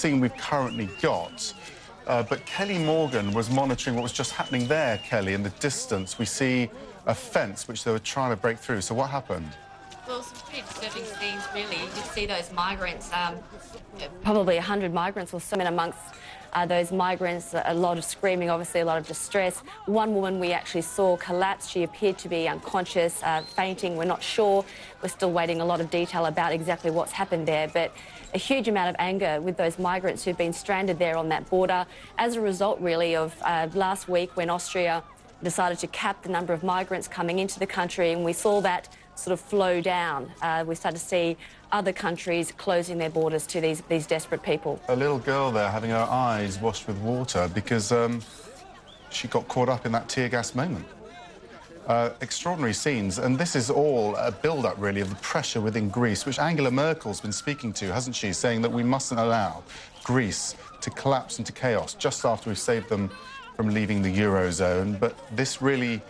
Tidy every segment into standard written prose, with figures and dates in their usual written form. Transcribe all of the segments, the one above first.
scene we've currently got. But Kelly Morgan was monitoring what was just happening there, Kelly. In the distance, we see a fence which they were trying to break through. So what happened? Well, some pretty disturbing scenes, really. You could see those migrants, probably 100 migrants or so, and amongst those migrants, a lot of screaming, obviously a lot of distress. One woman we actually saw collapse. She appeared to be unconscious, fainting. We're not sure. We're still waiting a lot of detail about exactly what's happened there. But a huge amount of anger with those migrants who've been stranded there on that border as a result, really, of last week when Austria decided to cap the number of migrants coming into the country, and we saw that sort of flow down. We started to see other countries closing their borders to these desperate people. A little girl there having her eyes washed with water because she got caught up in that tear gas moment. Extraordinary scenes, and this is all a build-up, really, of the pressure within Greece, which Angela Merkel's been speaking to, hasn't she, saying that we mustn't allow Greece to collapse into chaos just after we've saved them from leaving the Eurozone. But this really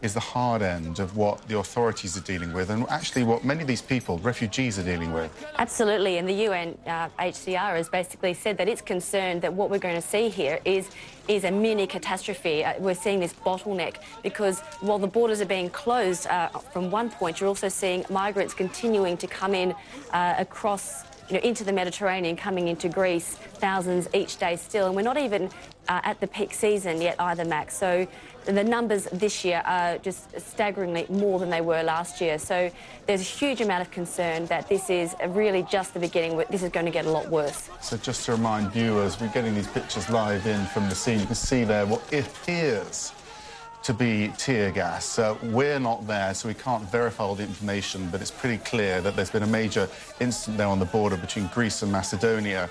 is the hard end of what the authorities are dealing with and actually what many of these people, refugees, are dealing with. Absolutely, and the UNHCR has basically said that it's concerned that what we're going to see here is a mini catastrophe. We're seeing this bottleneck because while the borders are being closed from one point, you're also seeing migrants continuing to come in across into the Mediterranean, coming into Greece, thousands each day still. And we're not even at the peak season yet either, Max. So the numbers this year are just staggeringly more than they were last year. So there's a huge amount of concern that this is really just the beginning. This is going to get a lot worse. So just to remind viewers, we're getting these pictures live in from the scene. You can see there what appears to be tear gas. We're not there, so we can't verify all the information, but it's pretty clear that there's been a major incident there on the border between Greece and Macedonia,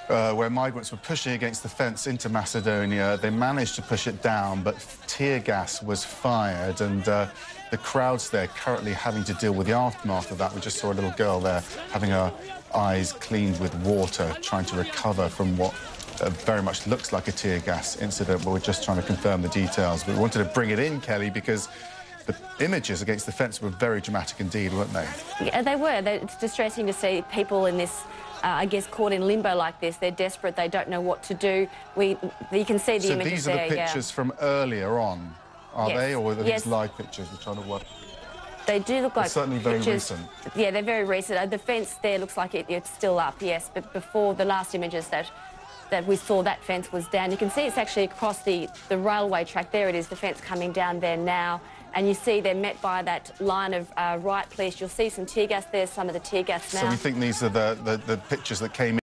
where migrants were pushing against the fence into Macedonia. They managed to push it down, but tear gas was fired, and the crowds there currently having to deal with the aftermath of that. We just saw a little girl there having her eyes cleaned with water, trying to recover from what very much looks like a tear gas incident, but we're just trying to confirm the details. But we wanted to bring it in, Kelly, because the images against the fence were very dramatic indeed, weren't they? Yeah, they were. It's distressing to see people in this, I guess, caught in limbo like this. They're desperate. They don't know what to do. You can see the images there. So these are the pictures from earlier on, are they? Or are these live pictures we're trying to work? They do look like they're certainly very recent. Yeah, they're very recent. The fence there looks like it's still up, yes, but before the last images that we saw, that fence was down. You can see it's actually across the railway track. There it is, the fence coming down there now. And you see they're met by that line of right police. You'll see some tear gas there, some of the tear gas now. So we think these are the pictures that came in.